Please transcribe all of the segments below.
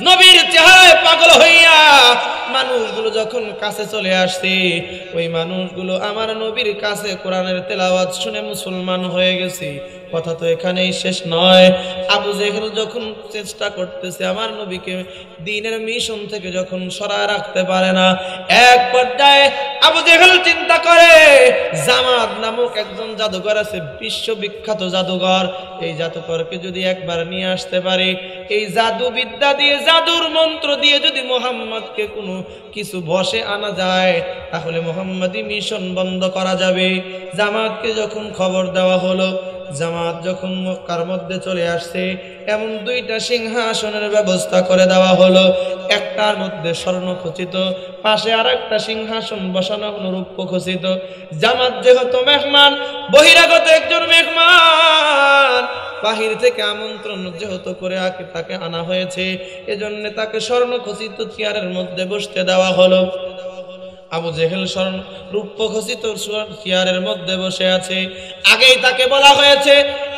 নবীর চেহারায় পাগল হইয়া মানুষগুলো যখন কাছে চলে আসছে, ওই মানুষগুলো আমার নবীর কাছে কোরআনের তেলাওয়াত শুনে মুসলমান হয়ে গেছে। কথা তো এখানেই শেষ নয়। আবু জেহেল যখন চেষ্টা করতেছে আমার নবীকে দ্বীনের মিশন থেকে যখন সরায় রাখতে পারে না, এক পর্যায়ে আবু জেহেল চিন্তা করে জামাত নামক একজন জাদুঘর আছে, বিশ্ববিখ্যাত জাদুঘর। এই জাদুঘরকে যদি একবার নিয়ে আসতে পারে, এই জাদু বিদ্যা দিয়ে, জাদুর মন্ত্র দিয়ে যদি মুহাম্মদকে কোনো কিছু বশে আনা যায়, তাহলে মুহাম্মদী মিশন বন্ধ করা যাবে। জামাতকে যখন খবর দেওয়া হলো, জামাত যখন মক্কার মধ্যে চলে আসছে, এমন দুইটা সিংহাসনের ব্যবস্থা করে দেওয়া হলো। একটার মধ্যে স্বর্ণ খচিত, পাশে আর একটা সিংহাসন বসানো হলো রূপ্য খচিত। জামাত যেহেতু মেহমান, বহিরাগত একজন মেহমান, বাহির থেকে আমন্ত্রণ যেহেতু করে তাকে আনা হয়েছে, এজন্য তাকে স্বর্ণ খচিত চেয়ারের মধ্যে বসতে দেওয়া হলো। আবু জেহেল স্বর্ণ রূপ্য খচিত চেয়ারের মধ্যে বসে আছে। আগেই তাকে বলা হয়েছে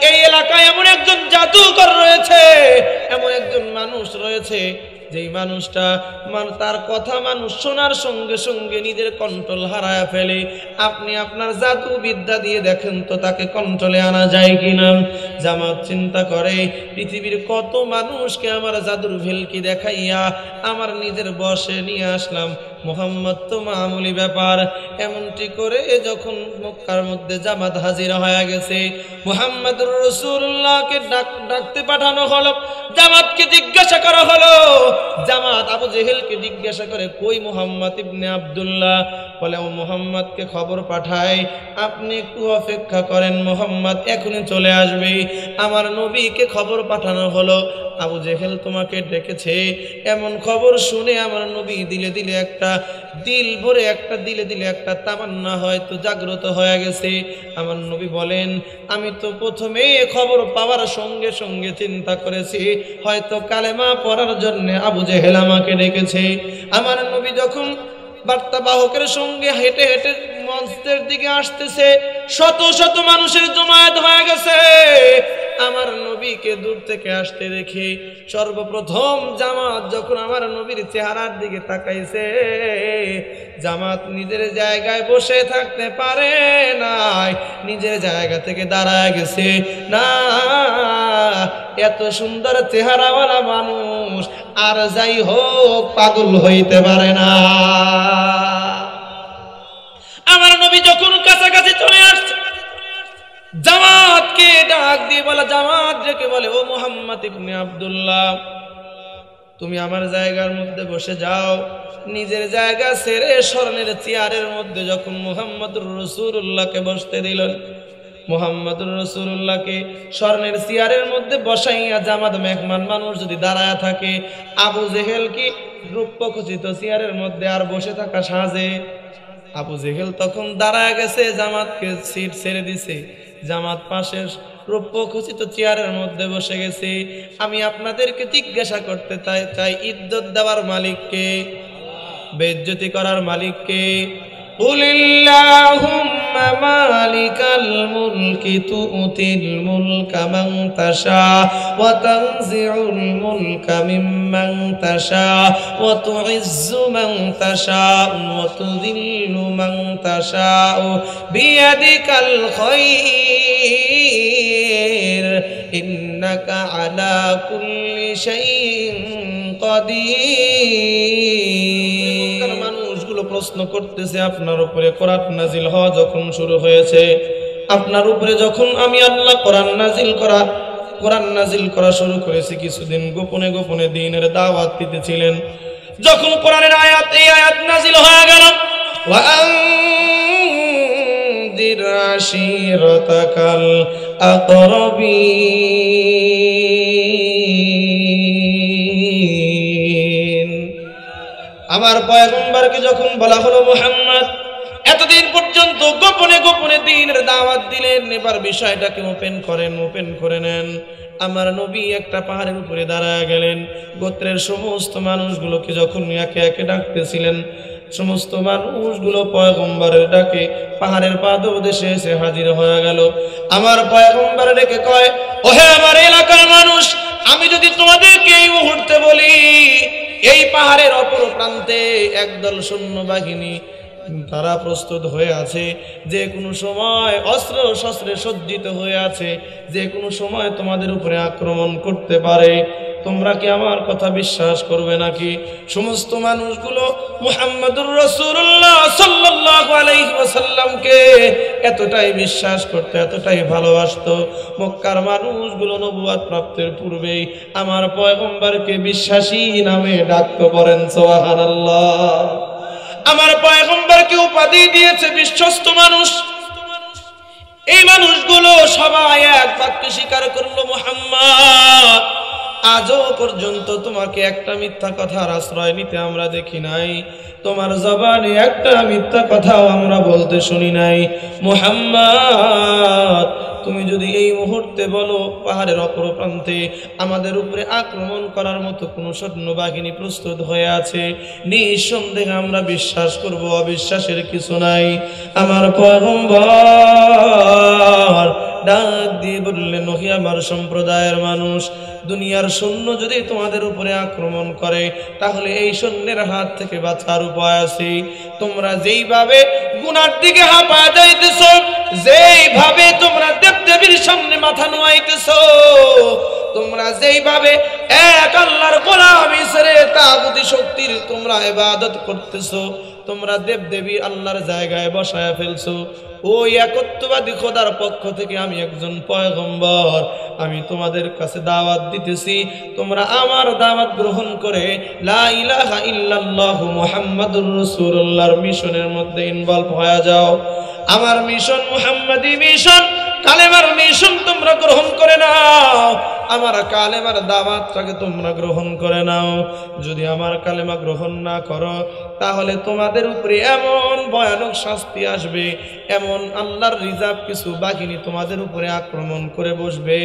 এই এলাকায় এমন একজন জাদুকর রয়েছে, এমন একজন মানুষ রয়েছে, যেই মানুষটা তার কথা মানুষ শোনার সঙ্গে সঙ্গে নিজের কন্ট্রোল হারায় ফেলে। আপনি আপনার জাদু বিদ্যা দিয়ে দেখেন তো তাকে কন্ট্রোলে আনা যায় কিনা। জামাত চিন্তা করে পৃথিবীর কত মানুষকে আমার জাদুর ভেলকি দেখাইয়া আমার নিজের বশে নিয়ে আসলাম, মুহাম্মদ তো মামুলি ব্যাপার। এমনটি করে যখন মক্কার মধ্যে জামাত হাজির হয়ে গেছে, মুহাম্মদুর রাসূলুল্লাহকে ডাকতে পাঠানো হলো। জামাতকে জিজ্ঞাসা করা হলো, জামাত আবু জেহেলকে জিজ্ঞাসা করে কই মুহাম্মদ ইবনে আব্দুল্লাহ? বলে ও মুহাম্মদকে খবর পাঠায়, আপনি একটু অপেক্ষা করেন, মুহাম্মদ এখনই চলে আসবে। আমার নবীকে খবর পাঠানো হলো আবু জেহেল তোমাকে ডেকেছে। এমন খবর শুনে আমার নবী দিলে দিলে একটা দিল ভরে একটা দিলে দিলে একটা তামান্না হয়তো জাগ্রত হয়ে গেছে। আমার নবী বলেন, আমি তো প্রথমে খবর পাওয়ার সঙ্গে সঙ্গে চিন্তা করেছি হয়তো কালেমা পড়ার জন্য আবু জেহেল আমাকে ডেকেছে। আমার নবী যখন বার্তাবাহকের সঙ্গে হেঁটে হেঁটে মঞ্চের দিকে আসতেছে, শত শত মানুষের জমায়েত হয়ে গেছে। আমার নবীকে দূর থেকে আসতে দেখে সর্বপ্রথম জামাত যখন আমার নবীর চেহারার দিকে তাকাইছে, জামাত নিজের জায়গায় বসে থাকতে পারে নাই, নিজের জায়গা থেকে দাঁড়ায় গেছে। না, এত সুন্দর চেহারাওয়ালা মানুষ আর যাই হোক পাগল হইতে পারে না। আমার নবী যখন কাছাকাছি চলে আসছে, জামাতকে ডাক দিয়ে বলে, জামাত ডেকে বলে, ও মুহাম্মদ ইবনে আব্দুল্লাহ, তুমি আমার জায়গার মধ্যে বসে যাও। নিজের জায়গা ছেড়ে স্বর্ণের চেয়ারের মধ্যে যখন মুহাম্মদুর রাসূলুল্লাহকে বসতে দিলেন, মুহাম্মদুর রাসূলুল্লাহকে স্বর্ণের চেয়ারের মধ্যে বসাইয়া জামাত মেহমান মানুষ যদি দাঁড়ায় থাকে, আবু জেহেল কি রূপ্য খচিত চেয়ারের মধ্যে আর বসে থাকা সাজে? আবু জেহেল তখন দাঁড়ায় গেছে, জামাতকে সিট ছেড়ে দিছে, জামাত পাশে রূপ্য খচিত চেয়ারের মধ্যে বসে গেছে। আমি আপনাদেরকে জিজ্ঞাসা করতে চাই, ইজ্জত দেওয়ার মালিককে, বেইজ্জতি করার মালিককে? কুলিল্লাহুম্মা মালিকাল মুলকি তুতিল মুলকা মান তাশা ওয়া তানজিউল মুলকা মিম্মান তাশা ওয়া তুইজ্জু মান তাশা ওয়া তুযিল্লু মান তাশা বিয়াদিকাল খায়র ইন্নাকা আলা কুল্লি শাইইন কাদির। মানুষগুলো প্রশ্ন করতেছে, আপনার উপরে কোরআন নাজিল হওয়া যখন শুরু হয়েছে, আপনার উপরে যখন আমি আল্লাহ কোরআন নাজিল করা শুরু করেছি, কিছুদিন গোপনে গোপনে দ্বীনের দাওয়াত দিতেছিলেন। যখন কোরআনের আয়াত এই আয়াত নাজিল হয়ে গেল, ওয়া আনদির আশিরাতাকাল আকরাবিন, আমার পয়গম্বরকে যখন বলা হলো, মুহাম্মদ এতদিন পর্যন্ত গোপনে গোপনে দ্বীনের দাওয়াত দিলেন, এবার বিষয়টাকে ওপেন করে নেন। আমার নবী একটা পাহাড়ের উপরে দাঁড়ায় গেলেন। গোত্রের সমস্ত মানুষগুলোকে যখন একে একে ডাকতেছিলেন, সমস্ত মানুষগুলো পয়গম্বরের ডাকে পাহাড়ের পাদদেশে এসে হাজির হয়ে গেল। আমার পয়গম্বর ডেকে কয়, ওহে আমার এলাকার মানুষ, আমি যদি তোমাদেরকে এই মুহূর্তে বলি এই পাহাড়ের অপর প্রান্তে একদল সৈন্যবাহিনী, তারা প্রস্তুত হয়ে আছে, যে কোনো সময় অস্ত্র শস্ত্রে সজ্জিত হয়ে আছে, যে কোনো সময় তোমাদের উপরে আক্রমণ করতে পারে। তোমরা কি আমার কথা বিশ্বাস করবে নাকি? সমস্ত মানুষগুলো মুহাম্মদুর রাসূলুল্লাহ সাল্লাল্লাহু আলাইহি ওয়াসাল্লামকে এতটাই বিশ্বাস করতে, এতটাই ভালোবাসতো, মক্কার মানুষগুলো নবুয়ত প্রাপ্তির পূর্বেই আমার পয়গম্বরকে বিশ্বাসী নামে ডাকতে পারেন সুবহানাল্লাহ। আমার পয়গম্বরকে উপাধি দিয়েছে বিশ্বস্ত মানুষ। এই মানুষগুলো সবাই এক বাক্যে স্বীকার করলো, মুহাম্মদ, আজও পর্যন্ত তোমাকে একটা মিথ্যা কথার আশ্রয় নিতে আমরা দেখি নাই, তোমার জবানে একটা মিথ্যা কথাও আমরা বলতে শুনি নাই। মুহাম্মদ, তুমি যদি এই মুহূর্তে বলো পাহাড়ের অপর প্রান্তে আমাদের উপরে আক্রমণ করার মতো কোনো সৈন্যবাহিনী প্রস্তুত হয়ে আছে, নিঃসন্দেহে আমরা বিশ্বাস করব, অবিশ্বাসের কিছু নাই। আমার পয়গম্বর ডাক দিয়ে বললেন, ওহে আমার সম্প্রদায়ের মানুষ, দুনিয়ার সৈন্য যদি তোমাদের উপরে আক্রমণ করে তাহলে এই সৈন্যের হাত থেকে বাঁচার উপায় আছে। তোমরা যেইভাবে গুনার দিকে হাঁপায় যাইতেছ, যেইভাবে তোমরা দেবদেবীর সামনে মাথা নোয়াইতেছ, তোমরা যেইভাবে এক আল্লাহর গোলামি ছেড়ে তাগুতি শক্তির তোমরা ইবাদত করতেছো, তোমরা দেবদেবী আল্লাহর জায়গায় বসায় ফেলছো, ওই একত্ববাদী খোদার পক্ষ থেকে আমি একজন পয়গম্বর, আমি তোমাদের কাছে দাওয়াত দিতেছি, তোমরা আমার দাওয়াত গ্রহণ করে লা ইলাহা ইল্লাল্লাহু মুহাম্মাদুর রাসূলুল্লাহর মিশনের মধ্যে ইনভলভ হয়ে যাও। আমার মিশন মুহাম্মাদি মিশন, কালেমার মিশন তোমরা গ্রহণ করে নাও, আমার কালেমার দাওয়াতটাকে তোমরা গ্রহণ করে নাও। যদি আমার কালেমা গ্রহণ না করো তাহলে তোমাদের উপরে এমন ভয়ানক শাস্তি আসবে, এমন আল্লাহর রিজার্ভ কিছু বাহিনী তোমাদের উপরে আক্রমণ করে বসবে,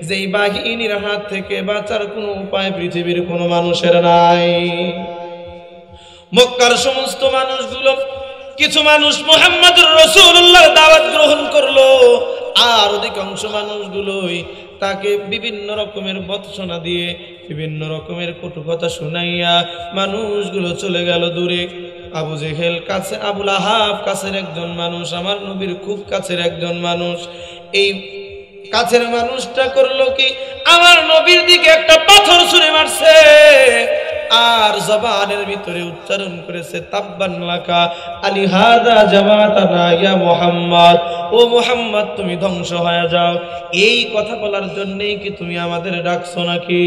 যেই বাহিনীর হাত থেকে বাঁচার কোনো উপায় পৃথিবীর কোনো মানুষের নাই। মক্কার সমস্ত মানুষগুলো, কিছু মানুষ মুহাম্মদুর রাসূলুল্লাহর দাওয়াত গ্রহণ করলো, আর অধিকাংশ মানুষগুলোই তাকে বিভিন্ন রকমের বৎসনা দিয়ে, বিভিন্ন রকমের কটু কথা শুনাইয়া মানুষগুলো চলে গেল দূরে। আবু জেহেল কাছে, আবুল আহাব কাছের একজন মানুষ, আমার নবীর খুব কাছের একজন মানুষ। এই কাছের মানুষটা করলো কি, আমার নবীর দিকে একটা পাথর ছুঁড়ে মারছে, আর জবানের ভিতরে উচ্চারণ করেছে, তাব্বান লাকা আলিহাদা জামাতানা ইয়া মুহাম্মদ, ও মুহাম্মদ তুমি ধ্বংস হয়ে যাও। এই কথা বলার জন্যই কি তুমি আমাদের ডাকছো নাকি?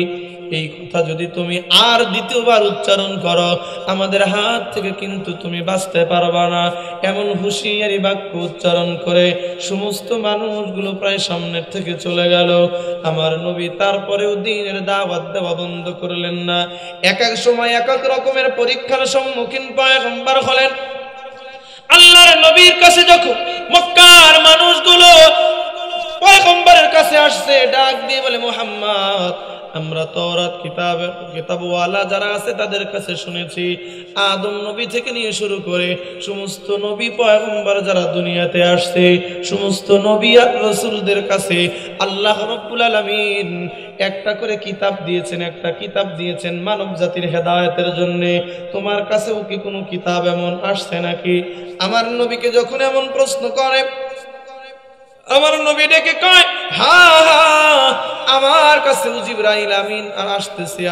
এই কথা যদি তুমি আর দ্বিতীয়বার উচ্চারণ করো আমাদের হাত থেকে কিন্তু তুমি বাঁচতে পারবা না। এমন হুঁশিয়ারি বাক্য উচ্চারণ করে সমস্ত মানুষগুলো প্রায় সামনের থেকে চলে গেল। আমার নবী তারপরেও দ্বীনের দাওয়াত দেওয়া বন্ধ করলেন না। এক এক সময় এক এক রকমের পরীক্ষার সম্মুখীন পয়গম্বর হলেন। আল্লাহর নবীর কাছে যখন মক্কার মানুষগুলো পয়গম্বরের কাছে আসছে, ডাক দিয়ে বলে, মুহাম্মদ, আমরা তাওরাত কিতাবওয়ালা যারা আছে তাদের কাছে শুনেছি, আদম নবী থেকে নিয়ে শুরু করে সমস্ত নবী পয়গম্বর যারা দুনিয়াতে আসছে, সমস্ত নবী আর রাসূলদের কাছে আল্লাহ রাব্বুল আলামিন একটা করে কিতাব দিয়েছেন, একটা কিতাব দিয়েছেন মানব জাতির হেদায়েতের জন্য। তোমার কাছেও কি কোনো কিতাব এমন আসছে নাকি? আমার নবীকে যখন এমন প্রশ্ন করে, আমার নবী ডেকে কয়, হ্যাঁ হ্যাঁ, আমার কাছেও জিবরাইল আমিন আসতেছে,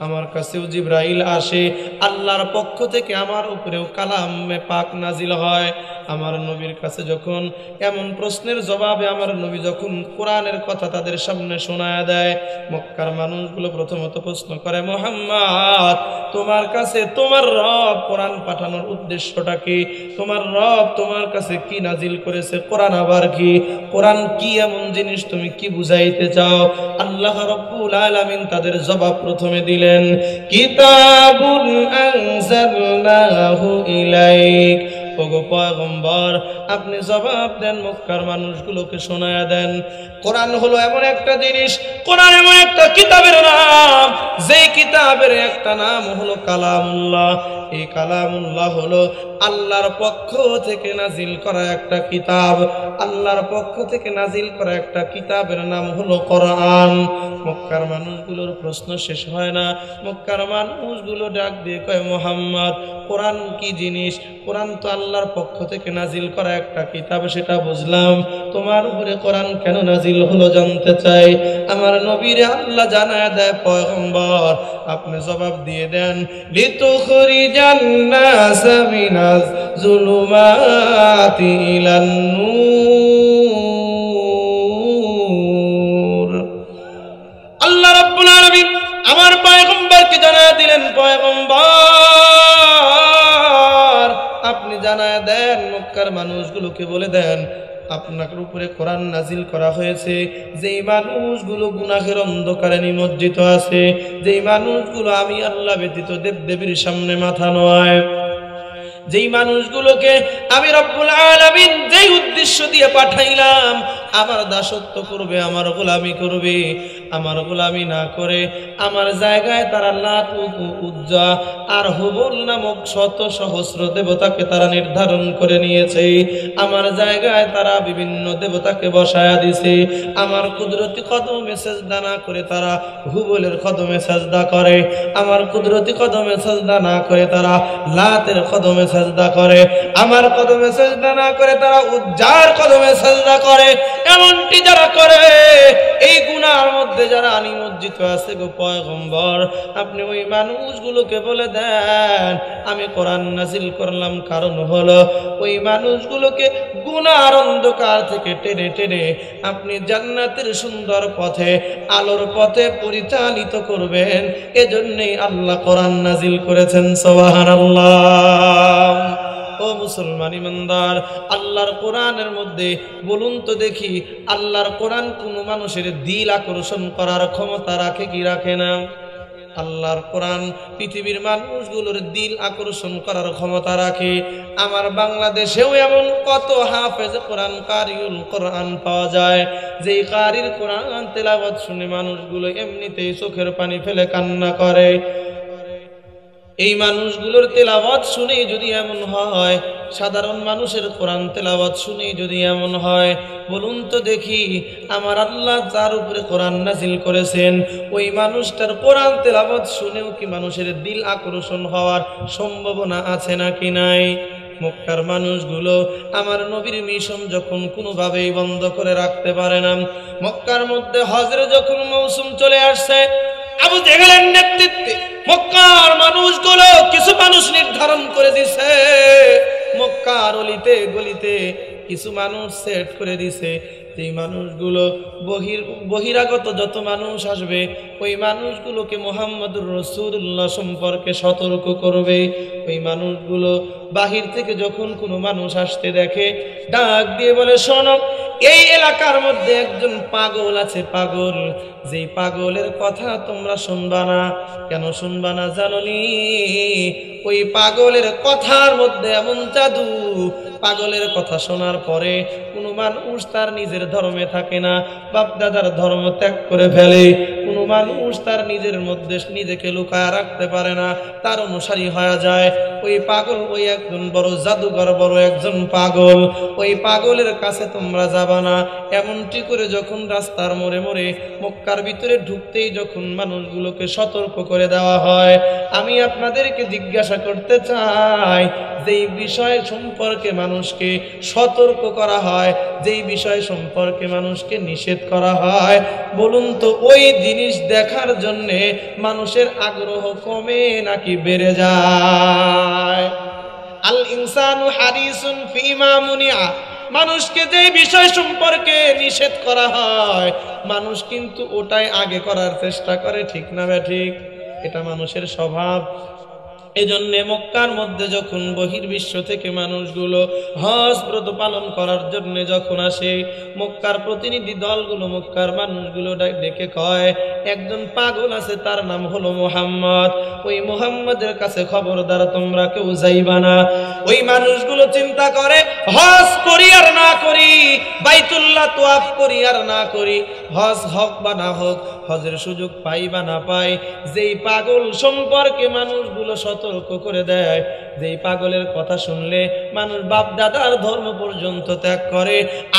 আমার কাছেও জিবরাইল আসে, আল্লাহর পক্ষ থেকে আমার উপরেও কালামে পাক নাজিল হয়। আমার নবীর কাছে যখন এমন প্রশ্নের জবাবে আমার নবী যখন কোরআনের কথা তাদের সামনে শোনায় দেয়, মক্কার মানুষগুলো প্রথমত প্রশ্ন করে, মুহাম্মদ, তোমার কাছে তোমার রব কোরআন পাঠানোর উদ্দেশ্যটা কি? তোমার রব তোমার কাছে কি নাজিল করেছে? কোরআন আবার কি? কোরআন কি এমন জিনিস, তুমি কি বুঝাইতে চাও? আল্লাহ রাব্বুল আলামিন তাদের জবাব প্রথমে দিলেন, কিতাবুন আনজালনাহু ইলাইক। ওগো পয়গম্বর, আপনি জবাব দেন, মক্কার মানুষগুলোকে শোনায়া দেন, কোরআন হলো এমন একটা জিনিস, কোরআন এমন একটা কিতাবের নাম, যেই কিতাবের একটা নাম হলো কালামুল্লাহ। এই কালামুল্লাহ হলো আল্লাহর পক্ষ থেকে নাজিল করা একটা কিতাব। আল্লাহর পক্ষ থেকে নাজিল করা একটা কিতাবের নাম হলো কোরআন। মক্কার মানুষগুলোর প্রশ্ন শেষ হয় না। মক্কার মানুষগুলো ডাক দিয়ে কয়, মুহাম্মদ, কোরআন কি জিনিস? কোরআন তো আল্লাহর পক্ষ থেকে নাজিল করা একটা কিতাব, সেটা বুঝলাম, তোমার উপরে কোরআন কেন নাজিল হলো জানতে চাই। আমার নবীরে আল্লাহ জানায় দেয়, পয়গম্বর আপনি জবাব দিয়ে দেন, লিতুখরিজান নাস মিনাজ যুলুমাতি ইলান নূর। আল্লাহ রাব্বুল আলামিন আমার পয়গম্বরকে জানায় দিলেন, পয়গম্বর আপনি জানায় দেন, মক্কার মানুষগুলোকে বলে দেন, আপনার উপরে কোরআন নাজিল করা হয়েছে যেই মানুষগুলো গুনাহের অন্ধকারে নিমজ্জিত আছে, যেই মানুষগুলো আমি আল্লাহ ব্যতীত দেবদেবীর সামনে মাথা নোয়ায়, যেই মানুষগুলোকে আমি রব্বুল আলামিন যেই উদ্দেশ্য দিয়ে পাঠাইলাম আমার দাসত্ব করবে, আমার গোলামি করবে, আমার গোলামি না করে আমার জায়গায় তারা লাত, উজ্জা আর হুবল নামক শত সহস্র দেবতাকে তারা নির্ধারণ করে নিয়েছে। আমার জায়গায় তারা বিভিন্ন দেবতাকে বসায়া দিছে। আমার কুদরতি কদমে সেজদা না করে তারা হুবলের কদমে সেজদা করে, আমার কুদরতি কদমে সেজদা না করে তারা লাতের কদমে সেজদা করে, আমার কদমে সেজদা না করে তারা উজ্জার কদমে সেজদা করে। এমনটি যারা করে, এই গুনার মধ্যে যারা নিমজ্জিত আছে গো পয়গম্বর, আপনি ওই মানুষগুলোকে বলে দেন আমি কোরআন নাজিল করলাম, কারণ হলো ওই মানুষগুলোকে গুনার অন্ধকার থেকে টেনে টেনে আপনি জান্নাতের সুন্দর পথে, আলোর পথে পরিচালিত করবেন। এজন্যই আল্লাহ কোরআন নাজিল করেছেন। সুবহানাল্লাহ। ও মুসলমান ইমানদার, আল্লাহর কোরআনের মধ্যে বলুন তো দেখি, আল্লাহর কোরআন কোনো মানুষের দিল আকর্ষণ করার ক্ষমতা রাখে কি রাখে না? আল্লাহর কোরআন পৃথিবীর মানুষগুলোর দিল আকর্ষণ করার ক্ষমতা রাখে। আমার বাংলাদেশেও এমন কত হাফেজ কোরআন, কারিউল কোরআন পাওয়া যায়, যেই কারির কোরআন তেলাওয়াত শুনে মানুষগুলো এমনিতেই চোখের পানি ফেলে কান্না করে। এই মানুষগুলোর তেলাওয়াত শুনেই যদি এমন হয়, সাধারণ মানুষের কোরআন তেলাওয়াত শুনেই যদি এমন হয়, বলুন তো দেখি আমার আল্লাহ যার উপরে কোরআন নাজিল করেছেন ওই মানুষটার কোরআন তেলাওয়াত শুনেও কি মানুষের দিল আকর্ষণ হওয়ার সম্ভাবনা আছে নাকি নাই? মক্কার মানুষগুলো আমার নবীর মিশন যখন কোনোভাবেই বন্ধ করে রাখতে পারে না। মক্কার মধ্যে হজের যখন মৌসুম চলে আসছে, আবু জেহেলের নেতৃত্বে মক্কার মানুষগুলো কিছু মানুষ নির্ধারণ করে দিছে, মক্কার অলিতে গলিতে কিছু মানুষ সেট করে দিছে, এই মানুষগুলো বহিরাগত যত মানুষ আসবে ওই মানুষগুলোকে মুহাম্মদুর রাসূলুল্লাহ সম্পর্কে সতর্ক করবে। ওই মানুষগুলো বাহির থেকে যখন কোনো মানুষ আসতে দেখে ডাক দিয়ে বলে, শোনো, এই এলাকার মধ্যে একজন পাগল আছে, পাগল, যেই পাগলের কথা তোমরা শুনবা না। কেন শুনবা না জানোনি? ওই পাগলের কথার মধ্যে এমন জাদু, পাগলের কথা শোনার পরে কোনো মানুষ তার নিজের ধর্মে থাকে না, বাপ দাদার ধর্ম ত্যাগ করে ফেলে। কোনো মানুষ তার নিজের মধ্যে নিজেকে লুকায় রাখতে পারে না, তার অনুসারী হয়ে যায়। ওই পাগল ওই একজন বড় জাদুঘর, বড় একজন পাগল, ওই পাগলের কাছে তোমরা যাবা না। এমনটি করে যখন রাস্তার মোড়ে মোড়ে মক্কার ভিতরে ঢুকতেই যখন মানুষগুলোকে সতর্ক করে দেওয়া হয়, আমি আপনাদেরকে জিজ্ঞাসা করতে চাই, যেই বিষয় সম্পর্কে মানুষকে সতর্ক করা হয়, যেই বিষয় সম্পর্কে মানুষকে নিষেধ করা হয়, বলুন তো ওই জিনিস দেখার জন্যে মানুষের আগ্রহ কমে নাকি বেড়ে যায়? আল ইনসানু হারিসুন ফিমা মুনিয়া, মানুষকে যে বিষয় সম্পর্কে নিষেধ করা হয় মানুষ কিন্তু ওটাই আগে করার চেষ্টা করে, ঠিক না ঠিক? এটা মানুষের স্বভাব। এজন্য মক্কার মধ্যে যখন বহির্বিশ্ব থেকে মানুষগুলো হজ ব্রত পালন করার জন্য যখন আসে, মক্কার প্রতিনিধি দলগুলো মক্কার মানুষগুলো ডেকে কয়, একজন পাগল আছে, তার নাম হলো মুহাম্মদ, ওই মুহাম্মদের কাছে খবরদার তোমরা কেউ যাইবা না। ওই মানুষগুলো চিন্তা করে, হজ করি আর না করি, বাইতুল্লাহ তোয়াফ করি আর না করি, হজ হোক বা না হোক, হজের সুযোগ পাই বা না পাই, যেই পাগল সম্পর্কে মানুষগুলো সতর্ক করে দেয়, যেই পাগলের কথা শুনলে মানুষ বাপ দাদার ধর্ম পর্যন্ত ত্যাগ করে,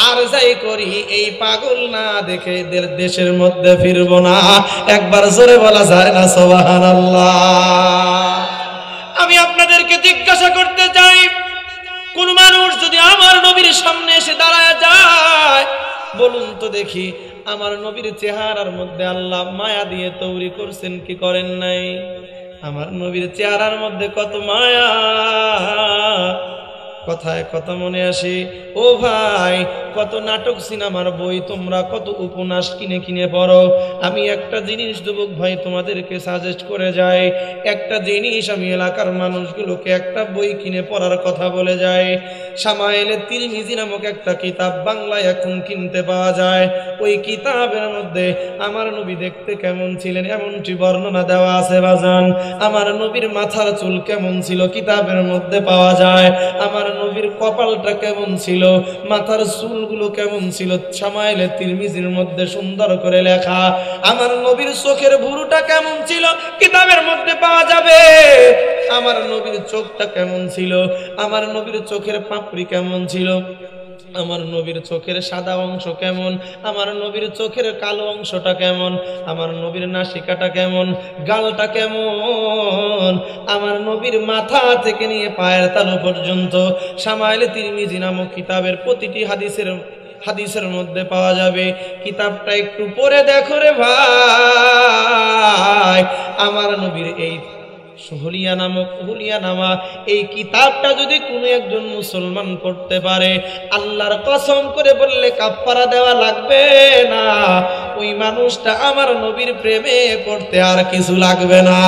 আর যাই করি এই পাগল না দেখে দেশের মধ্যে ফিরব না। একবার জোরে বলা যায় না সুবহানাল্লাহ? আমি আপনাদেরকে জিজ্ঞাসা করতে চাই, কোন মানুষ যদি আমার নবীর সামনে এসে দাঁড়ায় যায়, বলুন তো দেখি, আমার নবীর চেহারার মধ্যে আল্লাহ মায়া দিয়ে তৈরি করছেন কি করেন নাই? আমার নবীর চেহারার মধ্যে কত মায়া, কথায় কথা মনে আসে। ও ভাই, কত নাটক সিনেমার বই তোমরা, কত উপন্যাস কিনে কিনে পড়ো। আমি একটা জিনিস যুবক ভাই তোমাদেরকে সাজেস্ট করে যাই, একটা জিনিস আমি এলাকার মানুষগুলোকে একটা বই কিনে পড়ার কথা বলে যাই। শামায়েলে তিরমিজি নামক একটা কিতাব বাংলায় এখন কিনতে পাওয়া যায়। ওই কিতাবের মধ্যে আমার নবী দেখতে কেমন ছিলেন এমনটি বর্ণনা দেওয়া আছে বাজান। আমার নবীর মাথার চুল কেমন ছিল কিতাবের মধ্যে পাওয়া যায়। আমার নবীর কপালটা কেমন ছিল, মাথার চুলগুলো কেমন ছিল, শামায়েলে তিরমিজির মধ্যে সুন্দর করে লেখা। আমার নবীর চোখের ভুরুটা কেমন ছিল কিতাবের মধ্যে পাওয়া যাবে। আমার নবীর চোখটা কেমন ছিল, আমার নবীর চোখের পাপড়ি কেমন ছিল, আমার নবীর চোখের সাদা অংশ কেমন, আমার নবীর চোখের কালো অংশটা কেমন, আমার নবীর নাসিকাটা কেমন, গালটা কেমন, আমার নবীর মাথা থেকে নিয়ে পায়ের তালু পর্যন্ত শামায়েলে তিরমিজি নামক কিতাবের প্রতিটি হাদিসের মধ্যে পাওয়া যাবে। কিতাবটা একটু পড়ে দেখো রে ভাই। আমার নবীর এই হুলিয়ানামা এই কিতাবটা যদি কোনো একজন মুসলমান পড়তে পারে, আল্লাহর কসম করে বললে কাফারা দেওয়া লাগবে না। ওই মানুষটা আমার নবীর প্রেমে পড়তে আর কিছু লাগবে না।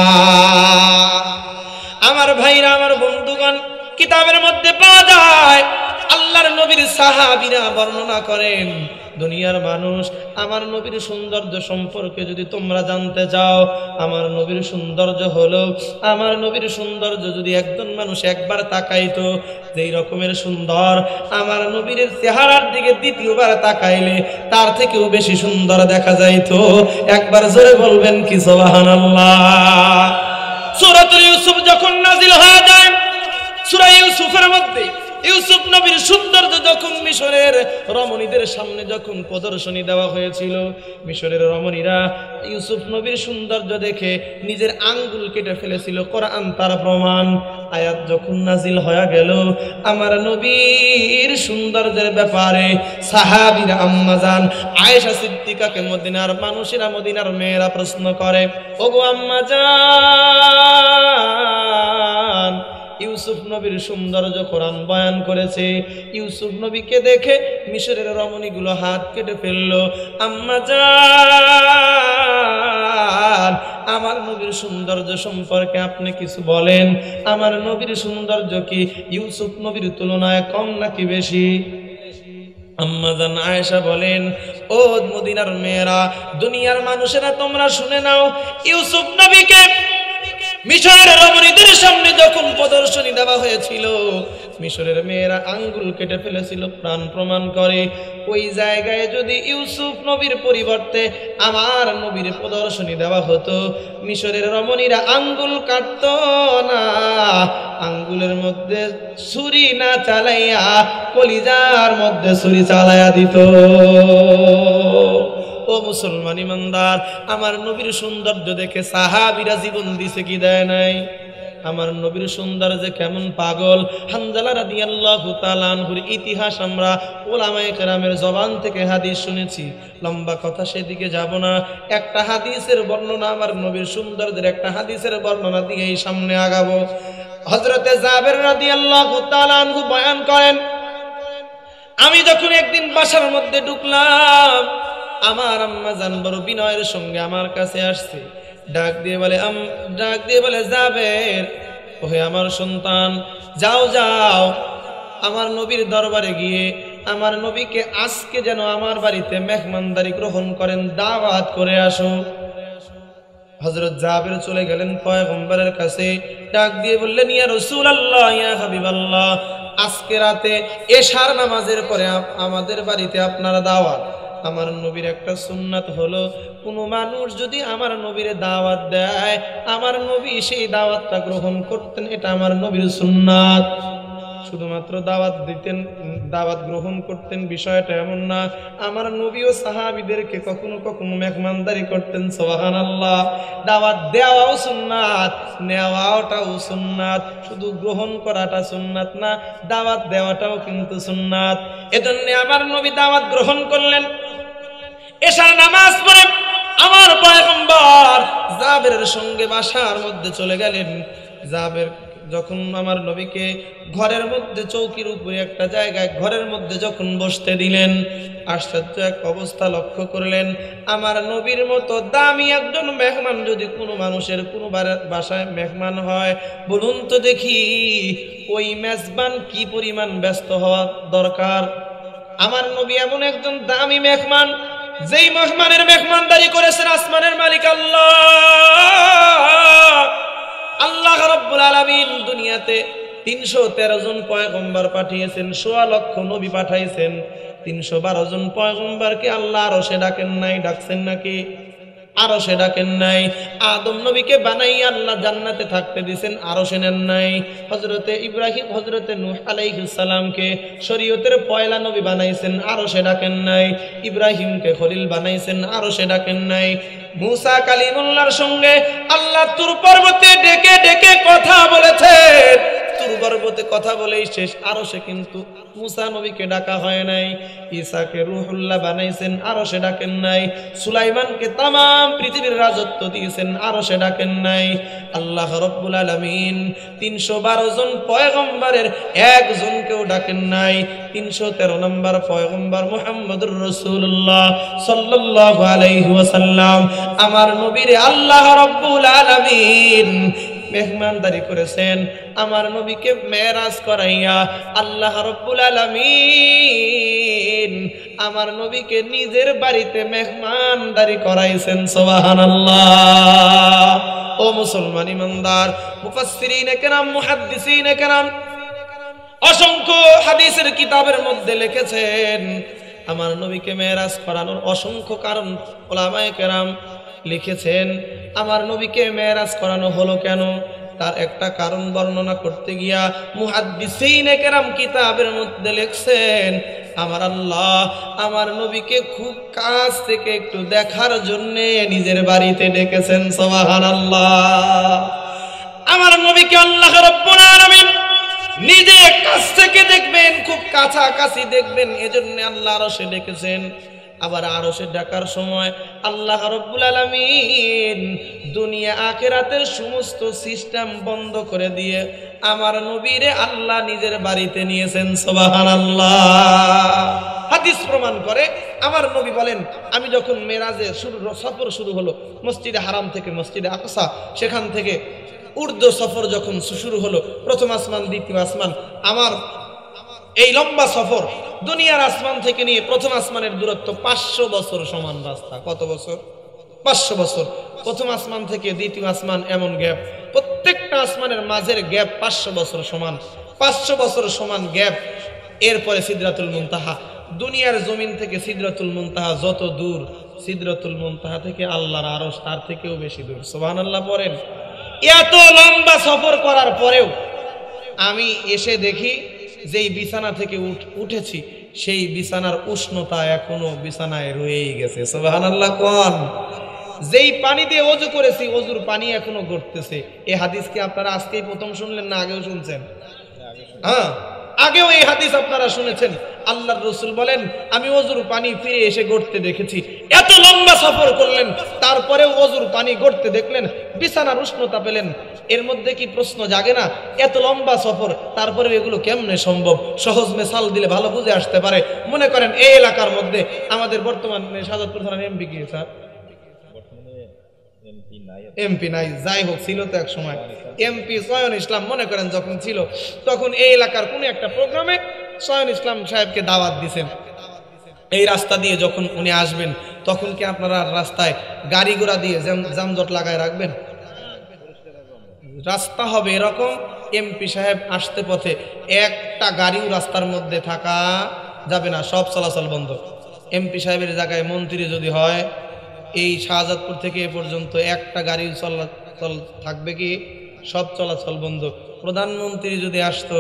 আমার ভাইরা, আমার বন্ধুগণ, কিতাবের মধ্যে পাওয়া যায়, আল্লাহর নবীর সাহাবীরা বর্ণনা করেন, দুনিয়ার মানুষ আমার নবীর সৌন্দর্য সম্পর্কে যদি তোমরা জানতে চাও, আমার নবীর সৌন্দর্য হলো, আমার নবীর সৌন্দর্য যদি একজন মানুষ একবার তাকাইতো, যেই রকমের সুন্দর আমার নবীর চেহারার দিকে দ্বিতীয়বার তাকাইলে তার থেকেও বেশি সুন্দর দেখা যাইতো। একবার জোরে বলবেন কি সুবহানাল্লাহ? সূরাতুল ইউসুফ যখন নাজিল হয়ে যায়, সূরা ইউসুফের মধ্যে ইউসুফ নবীর সৌন্দর্য যখন মিশরের রমণীদের সামনে যখন প্রদর্শনী দেওয়া হয়েছিল, মিশরের রমণীরা ইউসুফ নবীর সৌন্দর্য দেখে নিজের আঙ্গুল কেটে ফেলেছিল। কোরআন তার প্রমাণ। আয়াত যখন নাজিল হয়ে গেল, আমার নবীর সৌন্দর্যের ব্যাপারে সাহাবীরা আম্মা জান আয়েশা সিদ্দিকাকে মদিনার মানুষেরা, মদিনার মেয়েরা প্রশ্ন করে, ওগো আম্মা জান, ইউসুফ নবীর সৌন্দর্য কোরআন বয়ান করেছে, ইউসুফ নবীকে দেখে মিশরের রমণীগুলো হাত কেটে ফেললো। আম্মা জান, আমার নবীর সৌন্দর্য সম্পর্কে আপনি কিছু বলেন। আমার নবীর সৌন্দর্য কি ইউসুফ নবীর তুলনায় কম নাকি বেশি? আম্মা জান আয়েশা বলেন, ও মদিনার মেয়েরা, দুনিয়ার মানুষেরা তোমরা শুনে নাও, ইউসুফ নবীকে মিশরের রমণীদের সামনে যখন প্রদর্শনী দেওয়া হয়েছিল, মিশরের মেয়েরা আঙ্গুল কেটে ফেলেছিল। প্রাণ প্রমাণ করে, ওই জায়গায় যদি ইউসুফ নবীর পরিবর্তে আমার নবীর প্রদর্শনী দেওয়া হতো, মিশরের রমণীরা আঙ্গুল কাটত না, আঙ্গুলের মধ্যে ছুরি না চালাইয়া কলিজার মধ্যে ছুরি চালাইয়া দিত। ও মুসলমান ইমানদার, আমার নবীর সৌন্দর্য দেখে সাহাবীরা জীবন দিছে কি দেয় নাই? আমার নবীর সৌন্দর্যে কেমন পাগল। হানজালা রাদিয়াল্লাহু তাআলা আনহুর ইতিহাস আমরা উলামায়ে কেরামের জবান থেকে হাদিস শুনেছি। লম্বা কথা সেদিকে যাব না। একটা হাদিসের বর্ণনা, আমার নবীর সৌন্দর্যের একটা হাদিসের বর্ণনা দিয়েই সামনে আগাবো। হযরতে জাবের রাদিয়াল্লাহু তাআলা আনহু বয়ান করেন, আমি যখন একদিন বাসার মধ্যে ঢুকলাম, আমার আম্মা জান বড় বিনয়ের সঙ্গে আমার কাছে আসছে, ডাক দিয়ে বলে জাবের, ওহে আমার সন্তান, যাও যাও আমার নবীর দরবারে গিয়ে আমার নবীকে আজকে যেন আমার বাড়িতে মেহমানদারি গ্রহণ করেন, দাওয়াত করে আসো। হযরত জাবের চলে গেলেন পয়গম্বরের কাছে, ডাক দিয়ে বললেন, ইয়া রাসূলুল্লাহ, ইয়া হাবিবাল্লাহ, আজকে রাতে এশার নামাজের পরে আমাদের বাড়িতে আপনারা দাওয়াত। আমার নবীর একটা সুন্নাত হলো, কোনো মানুষ যদি আমার নবীর দাওয়াত দেয়, আমার নবী সেই দাওয়াতটা গ্রহণ করতেন। এটা আমার নবীর সুন্নাত। শুধুমাত্র দাওয়াত দিতেন, দাওয়াত গ্রহণ করতেন বিষয়টা এমন না। আমার নবীও সাহাবীদেরকে কখনো কখনো মেহমানদারি করতেন। সুবহানাল্লাহ। দাওয়াত দেওয়াও সুন্নাত, নেওয়াটাও সুন্নাত। শুধু গ্রহণ করাটা সুন্নাত না, দাওয়াত দেওয়াটাও কিন্তু সুন্নাত। এজন্য আমার নবী দাওয়াত গ্রহণ করলেন। এশার নামাজ পড়ে আমার পয়গম্বর জাবেরের সঙ্গে বাসার মধ্যে চলে গেলেন। জাবের যখন আমার নবীকে ঘরের মধ্যে চৌকির উপরে একটা জায়গায় ঘরের মধ্যে যখন বসতে দিলেন, আশ্চর্য এক অবস্থা লক্ষ্য করলেন। আমার নবীর মতো দামি একজন মেহমান যদি কোনো মানুষের কোনো বাসায় মেহমান হয়, বলুন তো দেখি ওই মেজবান কি পরিমাণ ব্যস্ত হওয়া দরকার। আমার নবী এমন একজন দামি মেহমান, যেই মেহমানের মেহমানদারি করেছেন আসমানের মালিক আল্লাহ। আল্লাহ রাব্বুল আলামিন দুনিয়াতে 313 জন পয়গম্বর পাঠিয়েছেন, 1.25 লক্ষ নবী পাঠাইছেন। 312 জন পয়গম্বরকে আল্লাহ আরশে ডাকেন নাই, ডাকছেন নাকি? আরশে ডাকেন নাই। আদম নবীকে বানাইয়া আল্লাহ জান্নাতে থাকতে দিয়েছেন, আরশে নেন নাই। হযরতে ইব্রাহিম, হযরতে নূহ আলাইহিস সালামকে শরীয়তের পয়লা নবী বানাইছেন, আরশে ডাকেন নাই। ইব্রাহিমকে খলিল বানাইছেন, আরশে ডাকেন নাই। মুসা কালিমুল্লাহর সঙ্গে আল্লাহ তুর পর্বতে ডেকে ডেকে কথা বলেছেন। তুর পর্বতে কথা বলেই শেষ, আরশে কিন্তু মুসা নবীকে ডাকা হয় নাই। ঈসাকে রূহুল্লাহ বানাইছেন, আরশে ডাকেন নাই। সুলাইমানকে তামাম পৃথিবীর রাজত্ব দিয়েছেন, আরশে ডাকেন নাই। আল্লাহ রাব্বুল আলামিন 312 জন পয়গম্বরের একজনকেও ডাকেন নাই। 313 নম্বর পয়গম্বর মুহাম্মদুর রাসূলুল্লাহ সাল্লাল্লাহু আলাইহি ওয়াসাল্লাম আমার নবীর আল্লাহ রাব্বুল আলামিন মেহমানদারি করেছেন। আমার নবীকে মেরাজ করাইয়া আল্লাহ রাব্বুল আলামিন আমার নবীকে নিজের বাড়িতে মেহমানদারি করাইছেন। সুবহানাল্লাহ। ও মুসলমান ইমানদার, মুফাসসিরিনে কেরাম, মুহাদ্দিসিনে কেরাম অসংখ্য হাদিসের কিতাবের মধ্যে লিখেছেন আমার নবীকে মেরাজ করানোর অসংখ্য কারণ উলামায়ে কেরাম লিখেছেন। আমার নবীকে মেরাজ করানো হলো কেন, তার একটা কারণ বর্ণনা করতে গিয়া মুহাদ্দিসিনে কেরাম কিতাবের মধ্যে লিখছেন আমার আল্লাহ আমার নবীকে খুব কাছ থেকে একটু দেখার জন্য নিজের বাড়িতে ডেকেছেন। সুবহানাল্লাহ। আমার নবীকে আল্লাহ রাব্বুল আলামিন নিজে কাছ থেকে দেখবেন, খুব কাছাকাছি দেখবেন, এজন্য আল্লাহ আরশে ডেকেছেন। আবার আরশে ডাকার সময় আল্লাহ রাব্বুল আলামিন দুনিয়া আখিরাতের সমস্ত সিস্টেম বন্ধ করে দিয়ে আমার নবীরে আল্লাহ নিজের বাড়িতে নিয়েছেন। সুবহানাল্লাহ। হাদিস প্রমাণ করে আমার নবী বলেন, আমি যখন মেরাজে সফর শুরু হলো মসজিদে হারাম থেকে মসজিদে আকসা, সেখান থেকে উর্দু সফর যখন শুরু হলো, প্রথম আসমান দ্বিতীয় আসমান, আমার এই লম্বা সফর দুনিয়ার আসমান থেকে নিয়ে প্রথম আসমানের দূরত্ব 500 বছর সমান রাস্তা। কত বছর? 500 বছর। প্রথম আসমান থেকে দ্বিতীয় আসমান এমন গ্যাপ, প্রত্যেকটা আসমানের মাঝের গ্যাপ 500 বছর সমান। 500 বছর সমান গ্যাপ। এরপরে সিদরাতুল মুনতাহা, দুনিয়ার জমিন থেকে সিদরাতুল মুনতাহা যত দূর, সিদরাতুল মুনতাহা থেকে আল্লাহর আরশ তার থেকেও বেশি দূর। সুবহানাল্লাহ পড়েন। এত লম্বা সফর করার পরেও আমি এসে দেখি যেই বিছানা থেকে উঠেছি সেই বিছানার উষ্ণতা এখনো বিছানায় রয়েই গেছে। সুবহানাল্লাহ কোন। যেই পানি দিয়ে ওযু করেছি ওযুর পানি এখনো গড়তেছে। এই হাদিস কি আপনারা আজকেই প্রথম শুনলেন না আগেও শুনছেন? হ্যাঁ, আগেও এই হাদিস আপনারা শুনেছেন। আল্লাহর রাসূল বলেন আমি ওযুর পানি ফিরে এসে গড়তে দেখেছি। এত লম্বা সফর করলেন তারপরেও ওযুর পানি গড়তে দেখলেন, বিছানার উষ্ণতা পেলেন। এর মধ্যে কি প্রশ্ন জাগে না এত লম্বা সফর তারপরে এগুলো কেমনে সম্ভব? সহজ মেসাল দিলে ভালো বুঝে আসতে পারে। মনে করেন এই এলাকার মধ্যে আমাদের বর্তমানে সাজাদপুর থানার এমপি কি স্যার? এমপি নাই, যাই হোক ছিল তো এক সময় এমপি সয়ন ইসলাম। মনে করেন যখন ছিল তখন এই এলাকার কোন একটা প্রোগ্রামে সয়ন ইসলাম সাহেবকে দাওয়াত দিয়েছেন। এই রাস্তা দিয়ে যখন উনি আসবেন তখন কি আপনারা রাস্তায় গাড়ি ঘোড়া দিয়ে যানজট লাগায় রাখবেন? রাস্তা হবে এরকম, এমপি সাহেব আসতে পথে একটা গাড়িও রাস্তার মধ্যে থাকা যাবে না, সব চলাচল বন্ধ। এমপি সাহেবের জায়গায় মন্ত্রী যদি হয়, এই শাহজাদপুর থেকে এ পর্যন্ত একটা গাড়ি চলাচল থাকবে কি? সব চলাচল বন্ধ। প্রধানমন্ত্রী যদি আসতো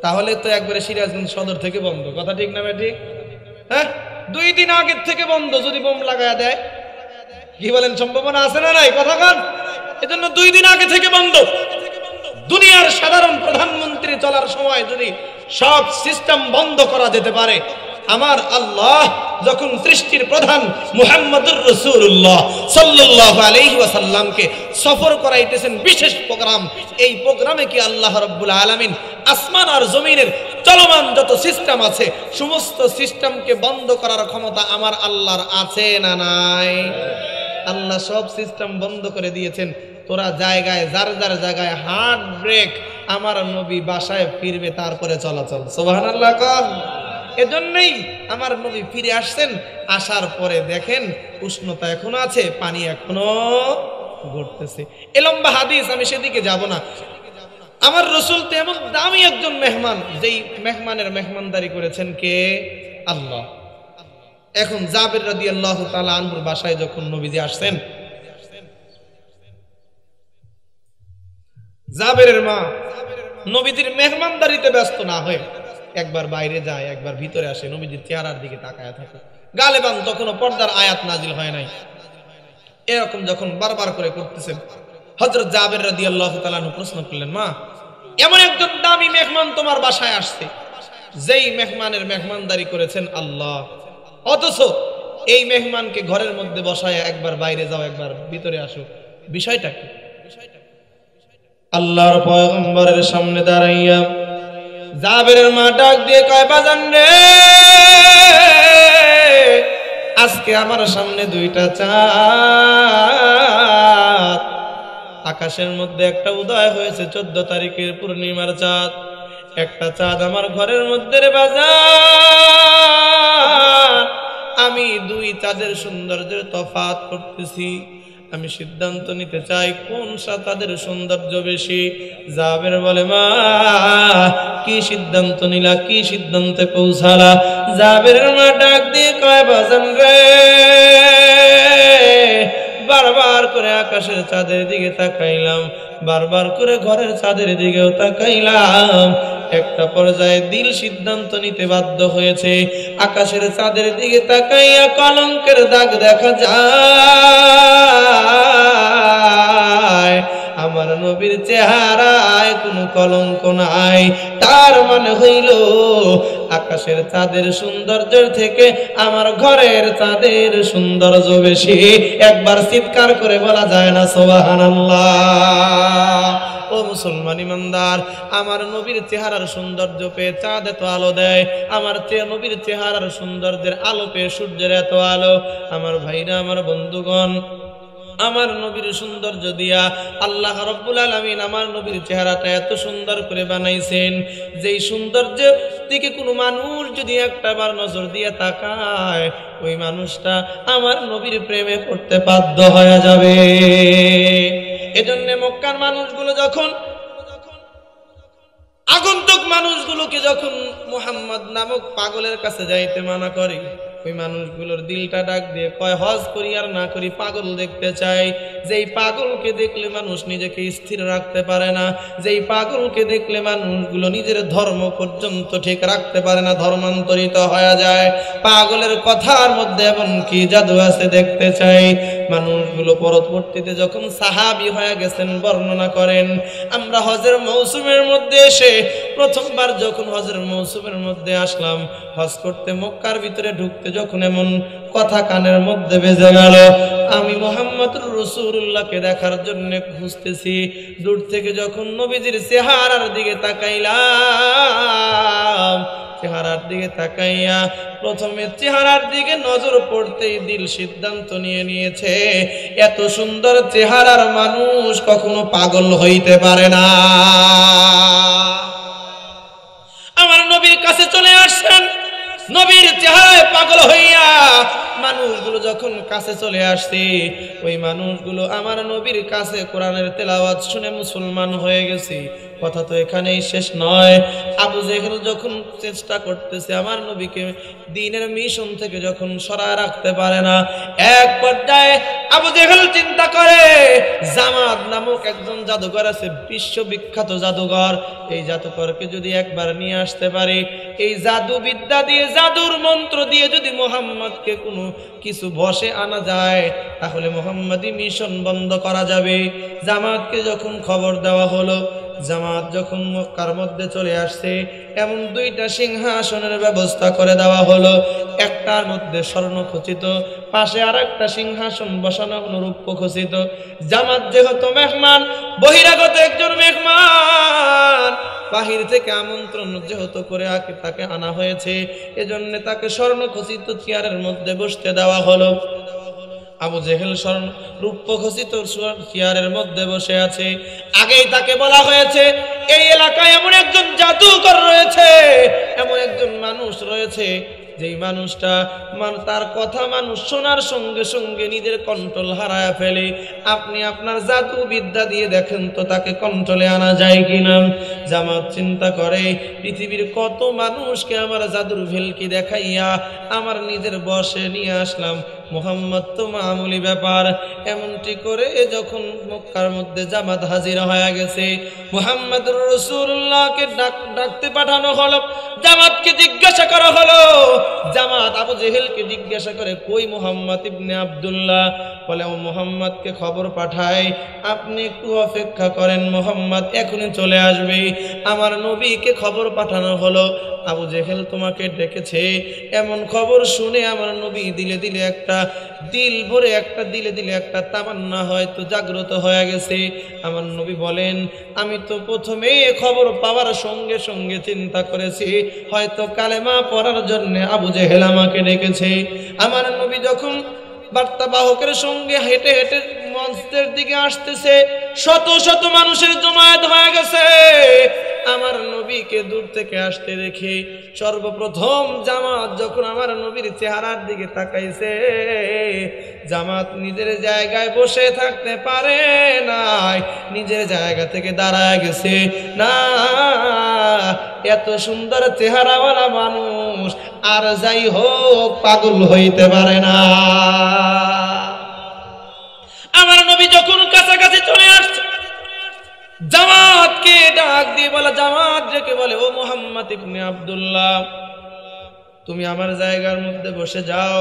তাহলে তো একবারে সিরাজগঞ্জ সদর থেকে বন্ধ। কথা ঠিক না ঠিক? হ্যাঁ, 2 দিন আগের থেকে বন্ধ যদি বোম লাগায় দেয়। কি বলেন, সম্ভাবনা আছে না নাই? কথা কান। এজন্য 2 দিন আগে থেকে বন্ধ। দুনিয়ার সাধারণ প্রধানমন্ত্রী চলার সময় যদি সব সিস্টেম বন্ধ করা যেতে পারে, আমার আল্লাহ যখন সৃষ্টির প্রধান মুহাম্মদুর রাসূলুল্লাহ সাল্লাল্লাহু আলাইহি ওয়াসাল্লামকে সফর করাইতেছেন বিশেষ প্রোগ্রাম, এই প্রোগ্রামে কি আল্লাহ রাব্বুল আলামিন আসমান আর জমিনের চলমান যত সিস্টেম আছে সমস্ত সিস্টেমকে বন্ধ করার ক্ষমতা আমার আল্লাহর আছে না নাই? আল্লাহ সব সিস্টেম বন্ধ করে দিয়েছেন। তোরা জায়গায় যার যার জায়গায় হার্ট ব্রেক, আমার নবী বাসায় ফিরবে তারপরে চলাচল। সুবহানাল্লাহ। এজন্যই আমার নবী ফিরে আসছেন, আসার পরে দেখেন উষ্ণতা এখনো আছে, পানি এখনো ঘটতেছে। এ লম্বা হাদিস, আমি সেদিকে যাব না। আমার রসুল তো এমন দামি একজন মেহমান, যেই মেহমানের মেহমানদারি করেছেন কে? আল্লাহ। এখন জাবের রাদিয়াল্লাহু তাআলা আনহুর বাসায় যখন নবীজি আসছেন, জাবেরের মা নবীজির মেহমানদারিতে ব্যস্ত না হয়ে একবার বাইরে যায়, একবার ভিতরে আসে, নবীজির চেহারার দিকে তাকায় থাকে। গালেবান তখনও পর্দার আয়াত নাজিল হয় নাই। এরকম যখন বারবার করে করতেছেন, হযরত জাবের রাদিয়াল্লাহু তাআলা আনহু প্রশ্ন করলেন, মা, এমন একজন দামি মেহমান তোমার বাসায় আসছে, যেই মেহমানের মেহমানদারি করেছেন আল্লাহ, অথচ এই মেহমানকে ঘরের মধ্যে বসায় একবার বাইরে যাও, একবার ভিতরে আসো, বিষয়টা কি? আল্লাহর পয়গম্বরের সামনে দাঁড়াইয়া জাবেরের মা ডাক দিয়ে কয়, বাজান রে, আজকে আমার সামনে 2টা চাঁদ, আকাশের মধ্যে একটা উদয় হয়েছে 14 তারিখের পূর্ণিমার চাঁদ, একটা চাঁদ আমার ঘরের মধ্যে রে বাজান। আমি 2 চাঁদের সৌন্দর্যের তফাৎ করতেছি, আমি সিদ্ধান্ত নিতে চাই কোন তাদের সৌন্দর্য বেশি। জাবের বলে, মা, কি সিদ্ধান্ত নিলা, কি সিদ্ধান্তে পৌঁছালা? জাবেরের মা ডাক দিয়ে কয়, বাজান রে, বারবার করে আকাশের চাঁদের দিকে তাকাইলাম, বারবার করে ঘরের চাঁদের দিকেও তাকাইলাম, একটা পর্যায়ে দিল সিদ্ধান্ত নিতে বাধ্য হয়েছে। আকাশের চাঁদের দিকে তাকাইয়া কলঙ্কের দাগ দেখা যায়, আমার নবীর চেহারায় কোনো কলঙ্ক নাই। তার মানে হইল আকাশের চাঁদের সৌন্দর্যের থেকে আমার ঘরের চাঁদের সৌন্দর্য বেশি। একবার চিৎকার করে বলা যায় না সুবহানাল্লাহ? ও মুসলমান ইমানদার, আমার নবীর চেহারার সৌন্দর্য পেয়ে চাঁদ এত আলো দেয়, আমার নবীর চেহারার সৌন্দর্যের আলো পেয়ে সূর্যের এত আলো। আমার ভাইরা, আমার বন্ধুগণ, আমার নবীর সৌন্দর্য দিয়া আল্লাহ রাব্বুল আলামিন আমার নবীর চেহারাটা এত সুন্দর করে বানাইছেন, যেই সৌন্দর্যের দিকে কোনো মানুষ যদি একটাবার নজর দিয়ে তাকায়, ওই মানুষটা আমার নবীর প্রেমে পড়তে বাধ্য হয়ে যাবে। এজন্য মক্কার মানুষগুলো যখন, আগন্তুক মানুষগুলোকে যখন মুহাম্মদ নামক পাগলের কাছে যাইতে মানা করে, ওই মানুষগুলোর দিলটা ডাক দিয়ে কয়, হজ করি আর না করি পাগল দেখতে চাই। যেই পাগলকে দেখলে মানুষ নিজেকে স্থির রাখতে পারে না, যেই পাগলকে দেখলে মানুষগুলো নিজের ধর্ম পর্যন্ত ঠিক রাখতে পারে না, ধর্মান্তরিত হয়ে যায়। পাগলের কথার মধ্যে এমন কি জাদু আছে দেখতে চাই। মানুষগুলো পরবর্তীতে যখন সাহাবী হয়ে গেছেন বর্ণনা করেন, আমরা হজের মৌসুমের মধ্যে এসে প্রথমবার যখন হজের মৌসুমের মধ্যে আসলাম, হজ করতে মক্কার ভিতরে ঢুকতে যখন এমন কথা কানের মধ্যে বেজে গেল, আমি মুহাম্মদুর রাসূলুল্লাহকে দেখার জন্য খুঁজতেছি। দূর থেকে যখন নবীজির চেহারার দিকে তাকাইলাম, চেহারার দিকে তাকাইয়া প্রথমে চেহারার দিকে নজর পড়তেই দিল সিদ্ধান্ত নিয়েছে, এত সুন্দর চেহারার মানুষ কখনো পাগল হইতে পারে না। আমার নবীর কাছে চলে আসছেন, নবীর চেহারায় পাগল হইয়া মানুষগুলো যখন কাছে চলে আসছে, ওই মানুষগুলো আমার নবীর কাছে কোরআনের তেলাওয়াত শুনে মুসলমান হয়ে গেছে। কথা তো এখানেই শেষ নয়। আবু জেহেল যখন চেষ্টা করতেছে আমার নবীকে দ্বীনের মিশন থেকে যখন সরায় রাখতে পারে না, এক পর্যায়ে আবু জেহেল চিন্তা করে জামাত নামক একজন জাদুঘর আছে, বিশ্ববিখ্যাত জাদুঘর, এই জাদুঘরকে যদি একবার নিয়ে আসতে পারি, এই জাদু বিদ্যা দিয়ে জাদুর মন্ত্র দিয়ে যদি মুহাম্মদকে কোনো কিছু বশে আনা যায় তাহলে মুহাম্মাদি মিশন বন্ধ করা যাবে। জামাতকে যখন খবর দেওয়া হলো, জামাত যখন মক্কার মধ্যে চলে আসছে, এমন দুইটা সিংহাসনের ব্যবস্থা করে দেওয়া হলো, একটার মধ্যে স্বর্ণ খচিত, পাশে আর একটা সিংহাসন বসানো হলো রূপ্য খচিত। জামাত যেহেতু মেহমান, বহিরাগত একজন মেহমান, বাহির থেকে আমন্ত্রণ যেহেতু করে তাকে আনা হয়েছে, এজন্য তাকে স্বর্ণ খচিত চেয়ারের মধ্যে বসতে দেওয়া হলো। আবু জেহেল স্বর্ণ রূপ্য খচিত চেয়ারের মধ্যে বসে আছে। আগেই তাকে বলা হয়েছে এই এলাকায় এমন একজন জাদুকর রয়েছে, এমন একজন মানুষ রয়েছে যেই মানুষটা তার কথা মানুষ শোনার সঙ্গে সঙ্গে নিজের কন্ট্রোল হারায় ফেলে। আপনি আপনার জাদু বিদ্যা দিয়ে দেখেন তো তাকে কন্ট্রোলে আনা যায় কিনা। জামাত চিন্তা করে পৃথিবীর কত মানুষকে আমার জাদুর ভেলকি দেখাইয়া আমার নিজের বশে নিয়ে আসলাম, মুহাম্মদ তো মামুলি ব্যাপার। এমনটি করে যখন মক্কার মধ্যে জামাত হাজির হয়ে গেছে, মুহাম্মদুর রাসূলুল্লাহকে ডাকতে পাঠানো হলো। জামাতকে জিজ্ঞাসা করা হলো, জামাত আবু জেহেলকে জিজ্ঞাসা করে কই মুহাম্মদ ইবনে আব্দুল্লাহ? বলে ও মুহাম্মদকে খবর পাঠায়, আপনি একটু অপেক্ষা করেন, মুহাম্মদ এখনই চলে আসবে। আমার নবীকে খবর পাঠানো হলো আবু জেহেল তোমাকে ডেকেছে। এমন খবর শুনে আমার নবী দিলে দিলে একটা দিল ভরে একটা দিলে দিলে একটা তামান্না হয়তো জাগ্রত হয়ে গেছে। আমার নবী বলেন আমি তো প্রথমে খবর পাওয়ার সঙ্গে সঙ্গে চিন্তা করেছি হয়তো কালেমা পড়ার জন্য আবু জেহেল আমাকে ডেকেছে। আমার নবী যখন বার্তাবাহকের সঙ্গে হেঁটে হেঁটে মঞ্চের দিকে আসতেছে, শত শত মানুষের জমায়েত হয়ে গেছে। আমার নবীকে দূর থেকে আসতে দেখে সর্বপ্রথম জামাত যখন আমার নবীর চেহারার দিকে তাকাইছে, জামাত নিজের জায়গায় বসে থাকতে পারে নাই, নিজের জায়গা থেকে দাঁড়ায় গেছে। না, এত সুন্দর চেহারাওয়ালা মানুষ আর যাই হোক পাগল হইতে পারে না। আমার নবী যখন কাছাকাছি চলে আসছে, জামাতকে ডাক দিয়ে বলে, জামাত ডেকে বলে ও মুহাম্মদ ইবনে আব্দুল্লাহ, তুমি আমার জায়গার মধ্যে বসে যাও।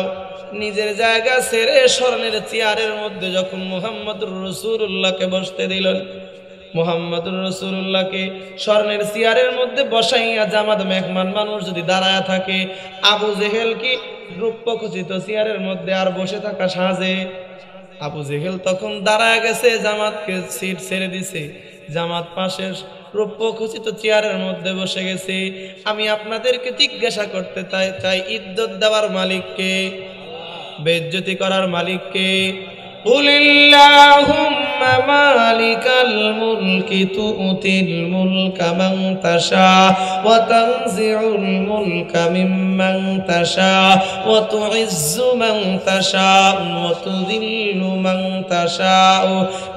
নিজের জায়গা ছেড়ে স্বর্ণের চেয়ারের মধ্যে যখন মুহাম্মদুর রাসূলুল্লাহকে বসতে দিলেন, মুহাম্মদুর রাসূলুল্লাহকে স্বর্ণের চেয়ারের মধ্যে বসাইয়া জামাত মেহমান মানুষ যদি দাঁড়ায় থাকে, আবু জেহেল কি রূপ্য খচিত চেয়ারের মধ্যে আর বসে থাকা সাজে? আবু জেহেল তখন দাঁড়ায় গেছে, জামাতকে সিট ছেড়ে দিছে, জামাত পাশের রূপ্য খচিত চেয়ারের মধ্যে বসে গেছে। আমি আপনাদেরকে জিজ্ঞাসা করতে চাই ইজ্জত দেওয়ার মালিককে, বেইজ্জতি করার মালিককে? কুলিল্লাহুম্মা মালিকাল মুলকি তুতিল মুলকা মান তাশা ওয়া তানজিউল মুলকা মিম্মান তাশা ওয়া তুইজ্জু মান তাশা ওয়া তুযিল্লু মান তাশা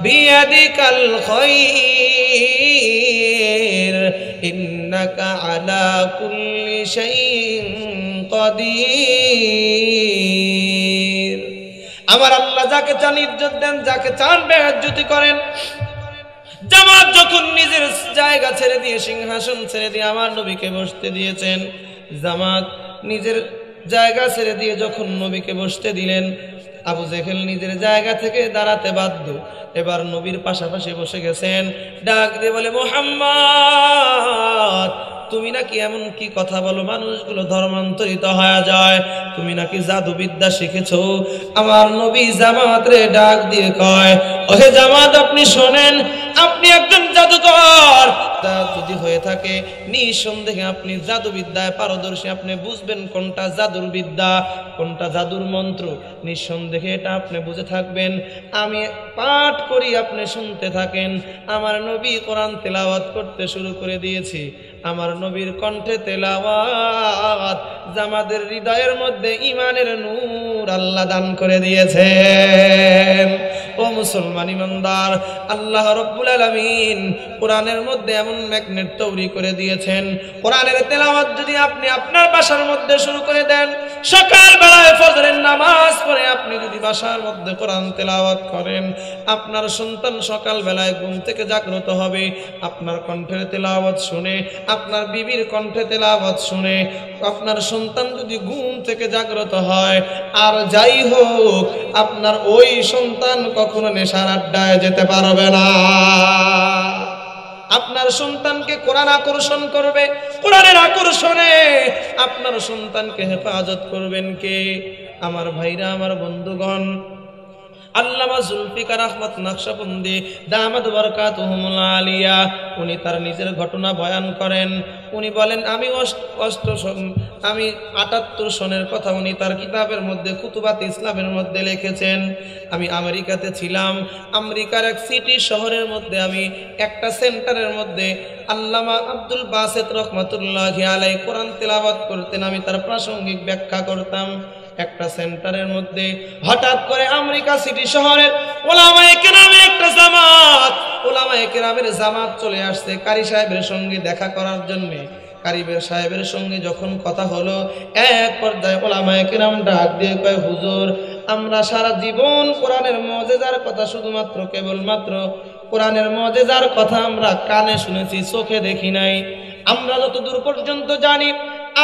বিয়াদিকাল খায়র ইন্নাকা আলা কুল্লি শাইইন কাদির। আমার আল্লাহ যাকে চান ইজ্জত দেন, যাকে চান বেইজ্জতি করেন। জামাত যখন নিজের জায়গা ছেড়ে দিয়ে সিংহাসন ছেড়ে দিয়ে আমার নবীকে বসতে দিয়েছেন, জামাত নিজের জায়গা ছেড়ে দিয়ে যখন নবীকে বসতে দিলেন, আবু জেহেল নিজের জায়গা থেকে দাঁড়াতে বাধ্য, এবার নবীর পাশাপাশি বসে গেছেন। ডাক দিয়ে বলে মুহাম্মদ, তুমি নাকি এমন কি কথা বলো মানুষগুলো ধর্মান্তরিত হয়ে যায়, তুমি নাকি জাদুবিদ্যা শিখেছো? আমার নবী জামাত রে ডাক দিয়ে কয়, ওহে জামাত আপনি শোনেন, আপনি একজন জাদুকর যদি হয়ে থাকে নিঃসন্দেহে আপনি জাদুবিদ্যায় পারদর্শী, আপনি বুঝবেন কোনটা জাদুর বিদ্যা কোনটা জাদুর মন্ত্র, নিঃসন্দেহে এটা আপনি বুঝে থাকবেন। আমি পাঠ করি, আপনি শুনতে থাকেন। আমার নবী কোরআন তেলাওয়াত করতে শুরু করে দিয়েছি, আমার নবীর কণ্ঠে তেলাওয়াত জামাদের হৃদয়ের মধ্যে ঈমানের নূর আল্লাহ দান করে দিয়েছেন। ও মুসলমান ইমানদার, আল্লাহ রাব্বুল আলামিন কোরআনের মধ্যে এমন ম্যাগনেট তৈরি করে দিয়েছেন, কোরআনের তেলাওয়াত যদি আপনি আপনার বাসার মধ্যে শুরু করে দেন, সকাল বেলায় ফজরের নামাজ পড়ে আপনি যদি বাসার মধ্যে কোরআন তেলাওয়াত করেন, আপনার সন্তান সকাল বেলায় ঘুম থেকে জাগ্রত হবে আপনার কণ্ঠের তেলাওয়াত শুনে, আপনার বিবির কণ্ঠে তেলাওয়াত শুনে। আপনার সন্তান যদি ঘুম থেকে জাগ্রত হয়, আর যাই হোক আপনার ওই সন্তান কখনো নেশার আড্ডায় যেতে পারবে না। আপনার সন্তানকে কোরআন আকর্ষণ করবে, কোরআনের আকর্ষণে আপনার সন্তানকে হেফাজত করবেন কে? আমার ভাইরা, আমার বন্ধুগণ, আল্লামা জুলফিকার আহমদ নকশবন্দি দামাত বরকাতুহুমুল আলিয়া উনি তার নিজের ঘটনা বয়ান করেন। উনি বলেন, আমি 78 সনের কথা উনি তার কিতাবের মধ্যে কুতুবাত ইসলামের মধ্যে লিখেছেন। আমি আমেরিকাতে ছিলাম, আমেরিকার এক সিটি শহরের মধ্যে আমি একটা সেন্টারের মধ্যে আল্লামা আব্দুল বাসেত রহমাতুল্লাহি আলাইহি কোরআন তেলাওয়াত করতেন, আমি তার প্রাসঙ্গিক ব্যাখ্যা করতাম। একটা সেন্টারের মধ্যে হঠাৎ করে আমেরিকা সিটি শহরের ওলামায়ে কেরামের একটা জামাত, ওলামায়ে কেরামের জামাত চলে আসছে কারি সাহেবের সঙ্গে দেখা করার জন্য। কারিবের সাহেবের সঙ্গে যখন কথা হলো, এক পর্যায়ে ওলামায়ে কেরাম ডাক দিয়ে কয়, হুজুর, আমরা সারা জীবন কোরআনের মুজিজার কথা, শুধুমাত্র কেবলমাত্র কোরআনের মুজিজার কথা আমরা কানে শুনেছি, চোখে দেখি নাই। আমরা যতদূর পর্যন্ত জানি,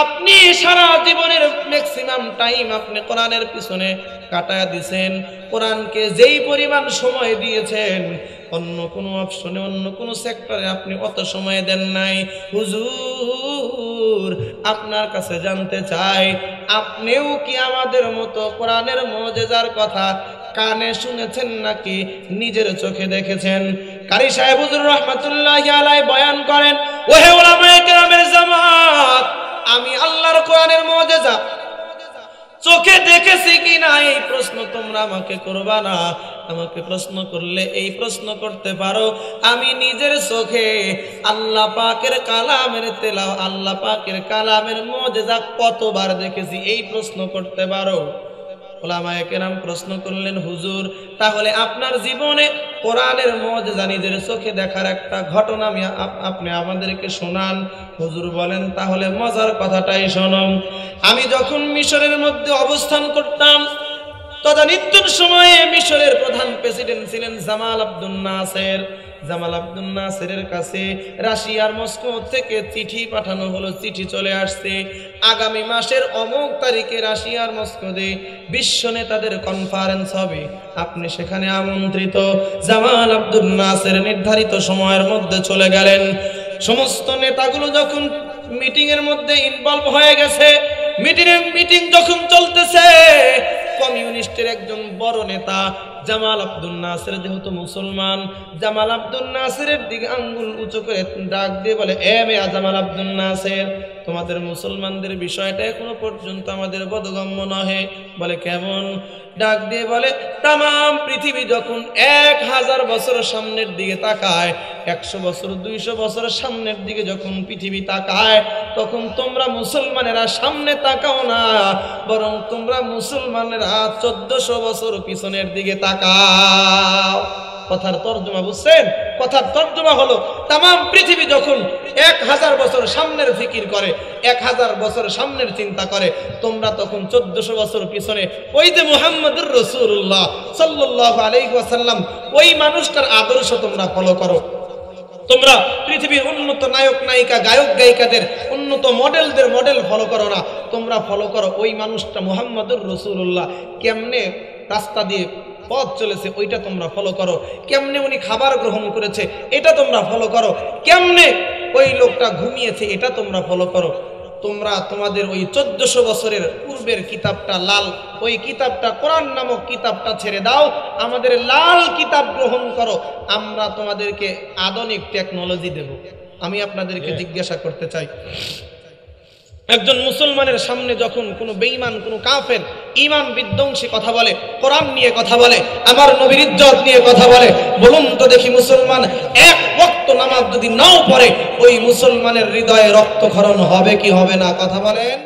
আপনি সারা জীবনের ম্যাক্সিমাম টাইম আপনি কোরআনের পিছনে কাটায়া দিয়েছেন। কোরআনকে যেই পরিমাণ সময় দিয়েছেন, অন্য কোনো অপশনে, অন্য কোনো সেক্টরে আপনি অত সময় দেন নাই। হুজুর, আপনার কাছে জানতে চাই, আপনিও কি আমাদের মতো কোরআনের মুজিজার কথা কানে শুনেছেন নাকি নিজের চোখে দেখেছেন? কারি সাহেব হুজুর রহমাতুল্লাহি আলাইহি বয়ান করেন, ওহে উলামায়ে কেরামের জামাত, আমি আল্লাহর কোরআনের মুজিজা চোখে দেখেছি কি না এই প্রশ্ন তোমরা আমাকে করবা না। আমাকে প্রশ্ন করলে এই প্রশ্ন করতে পারো, আমি নিজের চোখে আল্লাহ পাকের কালামের তেলাওয়াত, আল্লাহ পাকের কালামের মুজিজা কতবার দেখেছি, এই প্রশ্ন করতে পারো। ওলামায়ে কেরাম প্রশ্ন করলেন, হুজুর, তাহলে আপনার জীবনে কোরআনের মুজিজা নিজের চোখে দেখার একটা ঘটনা আপনি আমাদেরকে শোনান। হুজুর বলেন, তাহলে মজার কথাটাই শোনো। আমি যখন মিশরের মধ্যে অবস্থান করতাম, তদানীন্তন সময়ে মিশরের প্রধান প্রেসিডেন্ট ছিলেন জামাল আব্দুল নাসের। জামাল আব্দুল নাসেরের কাছে রাশিয়ার মস্কো থেকে চিঠি পাঠানো হলো। চিঠি চলে আসছে, আগামী মাসের অমুক তারিখে রাশিয়ার মস্কোতে বিশ্ব নেতাদের কনফারেন্স হবে, আপনি সেখানে আমন্ত্রিত। জামাল আব্দুল নাসের নির্ধারিত সময়ের মধ্যে চলে গেলেন। সমস্ত নেতাগুলো যখন মিটিং এর মধ্যে ইনভলভ হয়ে গেছে, মিটিং যখন চলতেছে, কমিউনিস্টের একজন বড় নেতা জামাল আব্দুল নাসের, যেহেতু মুসলমান, জামাল আব্দুল নাসেরের দিকে আঙ্গুল উঁচু করে ডাক দিয়ে বলে, এ মেয়া জামাল আব্দুল নাসের, তোমাদের মুসলমানদের বিষয়টা এখনো পর্যন্ত আমাদের বোধগম্য নহে। বলে কেমন? ডাক দিয়ে বলে, তাম পৃথিবী যখন 1000 বছর সামনের দিকে তাকায়, 100 বছর 200 বছর সামনের দিকে যখন পৃথিবী তাকায়, তখন তোমরা মুসলমানেরা সামনে তাকাও না, বরং তোমরা মুসলমানেরা 1400 বছর পিছনের দিকে তাকাও। কথার তর্জমা বুঝছেন? কথার তর্জমা হলো, তাম পৃথিবী যখন 1000 বছর সামনের ফিকির করে, 1000 বছর সামনের চিন্তা করে, তোমরা তখন 1400 বছর পিছনে ওই যে মুহাম্মদুর রাসূলুল্লাহ সাল্লাল্লাহু আলাইহি ওয়াসাল্লাম, ওই মানুষটার আদর্শ তোমরা ফলো করো। তোমরা পৃথিবীর উন্নত নায়ক নায়িকা, গায়ক গায়িকাদের, উন্নত মডেলদের মডেল ফলো করো না, তোমরা ফলো করো ওই মানুষটা মুহাম্মদুর রাসূলুল্লাহ কেমনে রাস্তা দিয়ে পথ চলেছে, ওইটা তোমরা ফলো করো। কেমনে উনি খাবার গ্রহণ করেছে, এটা তোমরা ফলো করো। কেমনে ওই লোকটা ঘুমিয়েছে, এটা তোমরা ফলো করো। তোমরা তোমাদের ওই 1400 বছরের পূর্বের কিতাবটা, লাল ওই কিতাবটা, কোরআন নামক কিতাবটা ছেড়ে দাও, আমাদের লাল কিতাব গ্রহণ করো। আমরা তোমাদেরকে আধুনিক টেকনোলজি দেব। আমি আপনাদেরকে জিজ্ঞাসা করতে চাই, একজন মুসলমানের সামনে যখন কোনো বেঈমান, কোনো কাফের ঈমান বিধ্বংসী কথা বলে, কোরআন নিয়ে কথা বলে, আমার নবীর ইজ্জত নিয়ে কথা বলে, বলুন তো দেখি, মুসলমান এক ওয়াক্ত নামাজ যদি নাও পড়ে, ওই মুসলমানের হৃদয়ে রক্তক্ষরণ হবে কি হবে না? কথা বলেন।